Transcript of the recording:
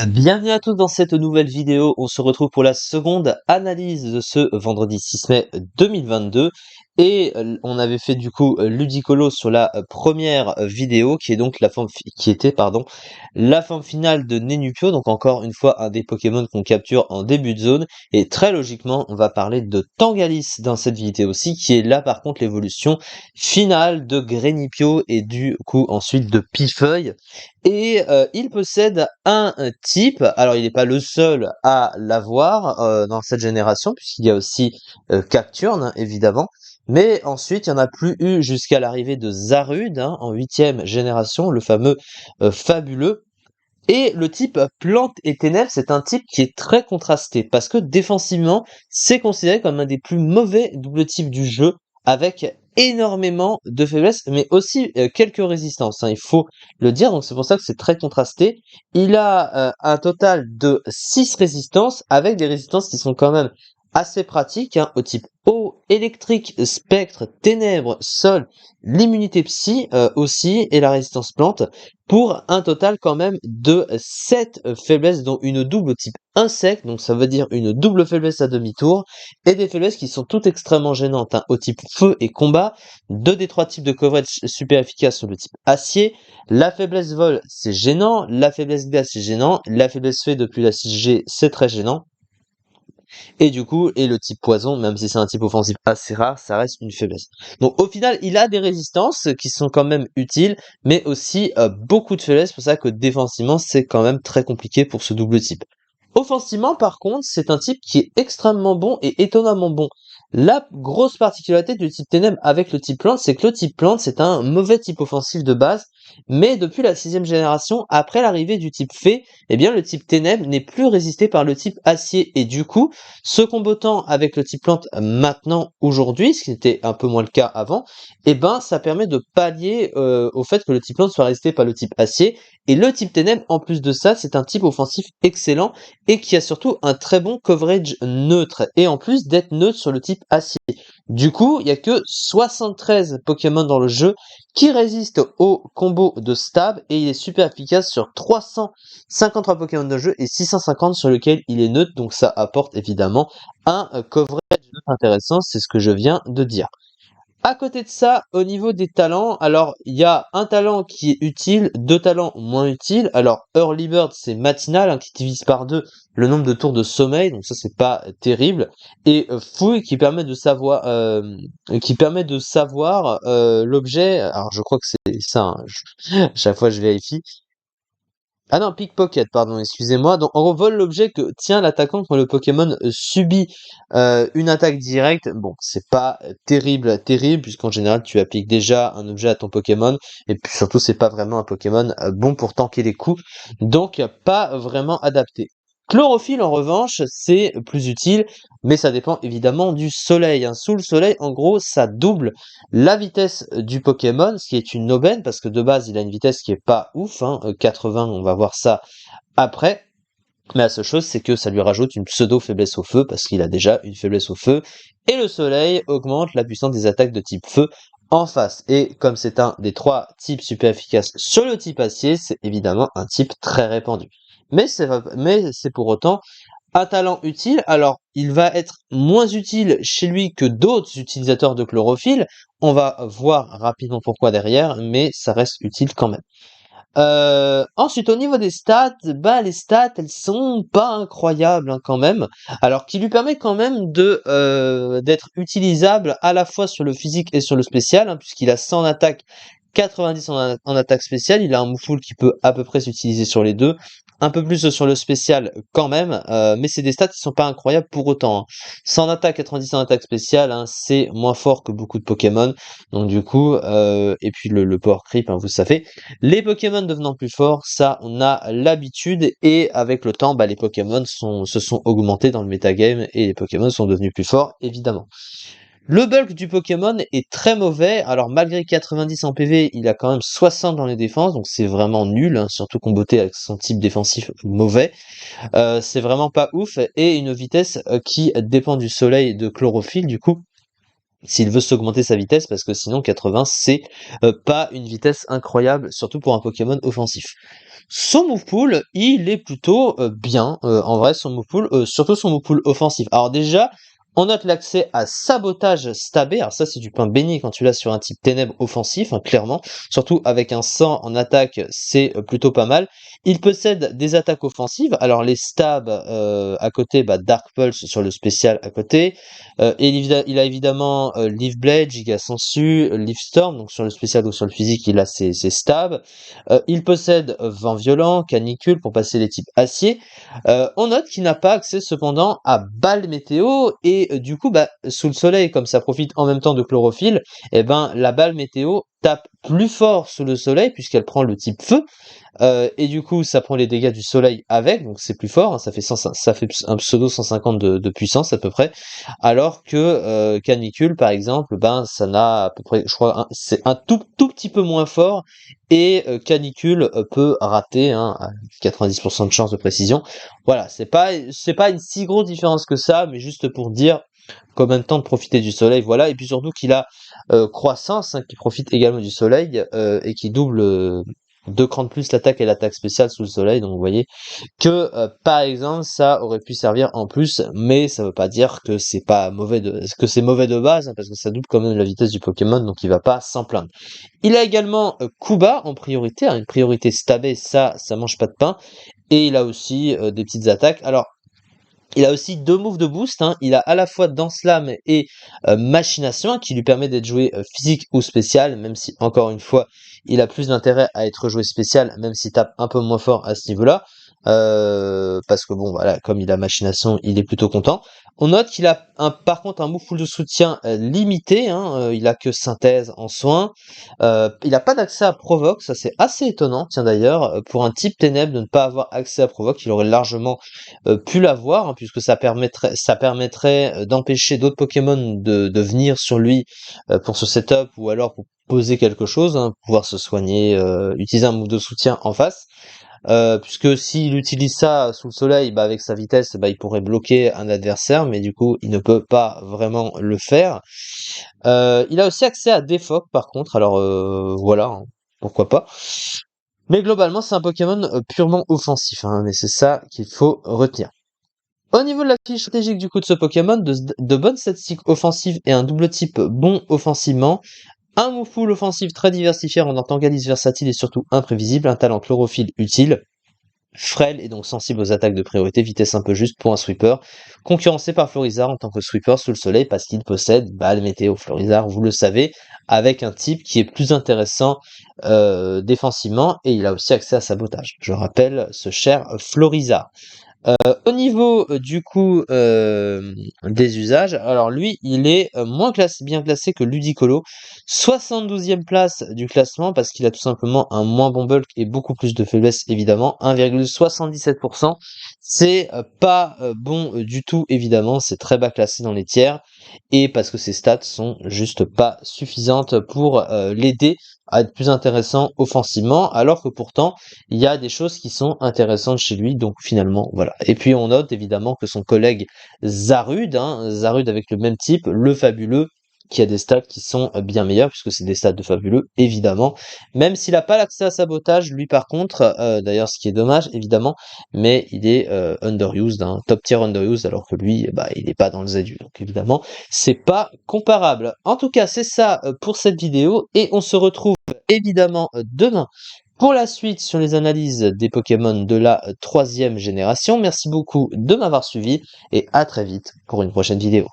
Bienvenue à tous dans cette nouvelle vidéo. On se retrouve pour la seconde analyse de ce vendredi 6 mai 2022. Et on avait fait du coup Ludicolo sur la première vidéo qui est donc qui était la forme finale de Nenupio, donc encore une fois un des Pokémon qu'on capture en début de zone. Et très logiquement, on va parler de Tangalis dans cette vidéo aussi, qui est là par contre l'évolution finale de Grenipio et du coup ensuite de Pifeuille. Et il possède un type, alors il n'est pas le seul à l'avoir dans cette génération, puisqu'il y a aussi Cacturne, hein, évidemment. Mais ensuite, il n'y en a plus eu jusqu'à l'arrivée de Zarude, hein, en 8e génération, le fameux fabuleux. Et le type plante et ténèbres, c'est un type qui est très contrasté, parce que défensivement, c'est considéré comme un des plus mauvais double types du jeu, avec énormément de faiblesses, mais aussi quelques résistances, hein, il faut le dire, donc c'est pour ça que c'est très contrasté. Il a un total de 6 résistances, avec des résistances qui sont quand même assez pratiques, hein, au type eau, électrique, spectre, ténèbres, sol, l'immunité psy aussi, et la résistance plante, pour un total quand même de 7 faiblesses, dont une double type insecte, donc ça veut dire une double faiblesse à demi-tour, et des faiblesses qui sont toutes extrêmement gênantes, hein, au type feu et combat, 2 des 3 types de coverage super efficaces sur le type acier. La faiblesse vol, c'est gênant, la faiblesse glace, c'est gênant, la faiblesse fée depuis la 6G, c'est très gênant. Et du coup, le type poison, même si c'est un type offensif assez rare, ça reste une faiblesse. Donc au final, il a des résistances qui sont quand même utiles, mais aussi beaucoup de faiblesses, pour ça que défensivement, c'est quand même très compliqué pour ce double type. Offensivement, par contre, c'est un type qui est extrêmement bon et étonnamment bon. La grosse particularité du type ténèbres avec le type plante, c'est que le type plante, c'est un mauvais type offensif de base, mais depuis la 6e génération, après l'arrivée du type fée, eh bien le type ténèbres n'est plus résisté par le type acier, et du coup, ce combattant avec le type plante maintenant, aujourd'hui, ce qui était un peu moins le cas avant, eh ben ça permet de pallier au fait que le type plante soit résisté par le type acier, et le type ténèbres, en plus de ça, c'est un type offensif excellent, et qui a surtout un très bon coverage neutre, et en plus d'être neutre sur le type acier. Du coup, il n'y a que 73 Pokémon dans le jeu qui résistent au combo de stab, et il est super efficace sur 353 Pokémon de jeu et 650 sur lequel il est neutre, donc ça apporte évidemment un coverage neutre intéressant, c'est ce que je viens de dire. À côté de ça, au niveau des talents, alors il y a un talent qui est utile, 2 talents moins utiles. Alors Early Bird, c'est matinal, hein, qui divise par 2 le nombre de tours de sommeil, donc ça c'est pas terrible. Et Fouille qui permet de savoir l'objet. Alors je crois que c'est ça, hein, chaque fois je vérifie. Ah non, pickpocket, pardon, excusez-moi. Donc, on revole l'objet que tient l'attaquant quand le Pokémon subit une attaque directe. Bon, c'est pas terrible, puisqu'en général, tu appliques déjà un objet à ton Pokémon. Et puis surtout, c'est pas vraiment un Pokémon bon pour tanker les coups. Donc, pas vraiment adapté. Chlorophylle, en revanche, c'est plus utile, mais ça dépend évidemment du soleil, hein. Sous le soleil, en gros, ça double la vitesse du Pokémon, ce qui est une aubaine, parce que de base, il a une vitesse qui est pas ouf, hein, 80, on va voir ça après. Mais la seule chose, c'est que ça lui rajoute une pseudo-faiblesse au feu, parce qu'il a déjà une faiblesse au feu, et le soleil augmente la puissance des attaques de type feu en face. Et comme c'est un des 3 types super efficaces sur le type acier, c'est évidemment un type très répandu. Mais c'est pour autant un talent utile. Alors, il va être moins utile chez lui que d'autres utilisateurs de chlorophylle. On va voir rapidement pourquoi derrière, mais ça reste utile quand même. Ensuite, au niveau des stats, bah les stats, elles sont pas incroyables, hein, quand même. Alors, qui lui permet quand même de d'être utilisable à la fois sur le physique et sur le spécial, hein, puisqu'il a 100 en attaque, 90 en attaque spéciale. Il a un Moufoul qui peut à peu près s'utiliser sur les deux. Un peu plus sur le spécial quand même, mais c'est des stats qui sont pas incroyables pour autant, hein. 100 en attaque, 90 en attaque spéciale, hein, c'est moins fort que beaucoup de Pokémon. Donc du coup, et puis le power creep, hein, vous savez. Les Pokémon devenant plus forts, ça on a l'habitude, et avec le temps, bah, les Pokémon se sont augmentés dans le metagame, et les Pokémon sont devenus plus forts, évidemment. Le bulk du Pokémon est très mauvais, alors malgré 90 en PV, il a quand même 60 dans les défenses, donc c'est vraiment nul, hein, surtout comboté avec son type défensif mauvais. C'est vraiment pas ouf, et une vitesse qui dépend du soleil de chlorophylle, du coup. s'il veut s'augmenter sa vitesse, parce que sinon 80 c'est pas une vitesse incroyable, surtout pour un Pokémon offensif. Son move pool, il est plutôt bien, en vrai, son move pool, surtout son move pool offensif. Alors déjà, on note l'accès à sabotage stabé. Alors ça, c'est du pain béni quand tu l'as sur un type ténèbres offensif, hein, clairement. Surtout avec un 100 en attaque, c'est plutôt pas mal. Il possède des attaques offensives. Alors les stabs à côté, bah, Dark Pulse sur le spécial à côté. Et il a évidemment Leaf Blade, Giga Sensu, Leaf Storm. Donc sur le spécial ou sur le physique, il a ses stabs. Il possède vent violent, canicule pour passer les types acier. On note qu'il n'a pas accès cependant à balle météo et du coup, bah, sous le soleil, comme ça profite en même temps de chlorophylle, et ben la balle météo tape plus fort sous le soleil puisqu'elle prend le type feu. Et du coup, ça prend les dégâts du soleil avec, donc c'est plus fort, hein, ça fait un pseudo 150 de puissance à peu près. Alors que canicule, par exemple, ben ça n'a à peu près, je crois, c'est un tout petit peu moins fort. Et canicule peut rater, hein, à 90% de chance de précision. Voilà, c'est pas une si grosse différence que ça, mais juste pour dire qu'en même temps de profiter du soleil, voilà. Et puis surtout qu'il a croissance, hein, qui profite également du soleil et qui double 2 crans de plus l'attaque et l'attaque spéciale sous le soleil. Donc vous voyez que par exemple ça aurait pu servir en plus, mais ça veut pas dire que c'est pas mauvais que c'est mauvais de base, hein, parce que ça double quand même la vitesse du Pokémon, donc il va pas s'en plaindre. Il a également Kuba en priorité, hein, une priorité stabée, ça mange pas de pain, et il a aussi des petites attaques. Alors il a aussi 2 moves de boost, hein. Il a à la fois Dance Lame et Machination, hein, qui lui permet d'être joué physique ou spécial, même si encore une fois il a plus d'intérêt à être joué spécial, même s'il tape un peu moins fort à ce niveau-là. Parce que bon voilà, comme il a Machination, il est plutôt content. On note qu'il a par contre un move full de soutien limité, hein, il a que Synthèse en soins. Il a pas d'accès à Provoque, ça c'est assez étonnant, tiens d'ailleurs, pour un type Ténèbres de ne pas avoir accès à Provoque, il aurait largement pu l'avoir, hein, puisque ça permettrait d'empêcher d'autres Pokémon de venir sur lui pour ce setup, ou alors pour poser quelque chose, hein, pouvoir se soigner, utiliser un move de soutien en face. Puisque s'il utilise ça sous le soleil, bah avec sa vitesse, bah il pourrait bloquer un adversaire, mais du coup il ne peut pas vraiment le faire. Il a aussi accès à Défoque par contre, alors voilà, hein, pourquoi pas. Mais globalement c'est un Pokémon purement offensif, hein, mais c'est ça qu'il faut retenir. Au niveau de la fiche stratégique du coup de ce Pokémon, de bonnes statistiques offensives et un double type bon offensivement, un move pool offensif très diversifié en tant qu'alice versatile et surtout imprévisible, un talent chlorophylle utile, frêle et donc sensible aux attaques de priorité, vitesse un peu juste pour un sweeper, concurrencé par Florizard en tant que sweeper sous le soleil parce qu'il possède balle météo. Florizard, vous le savez, avec un type qui est plus intéressant défensivement, et il a aussi accès à sabotage. Je rappelle ce cher Florizard. Au niveau du coup des usages, alors lui il est bien classé que Ludicolo, 72e place du classement parce qu'il a tout simplement un moins bon bulk et beaucoup plus de faiblesse évidemment, 1,77%. C'est pas bon du tout évidemment, c'est très bas classé dans les tiers, et parce que ses stats sont juste pas suffisantes pour l'aider à être plus intéressant offensivement, alors que pourtant il y a des choses qui sont intéressantes chez lui, donc finalement, voilà. Et puis on note évidemment que son collègue Zarude, hein, Zarude avec le même type, le fabuleux, qui a des stats qui sont bien meilleurs, puisque c'est des stats de fabuleux, évidemment. Même s'il n'a pas l'accès à sabotage, lui par contre, d'ailleurs ce qui est dommage, évidemment, mais il est underused, hein, top tier underused, alors que lui, bah, il n'est pas dans le ZU, donc évidemment, c'est pas comparable. En tout cas, c'est ça pour cette vidéo, et on se retrouve évidemment demain pour la suite sur les analyses des Pokémon de la 3e génération. Merci beaucoup de m'avoir suivi et à très vite pour une prochaine vidéo.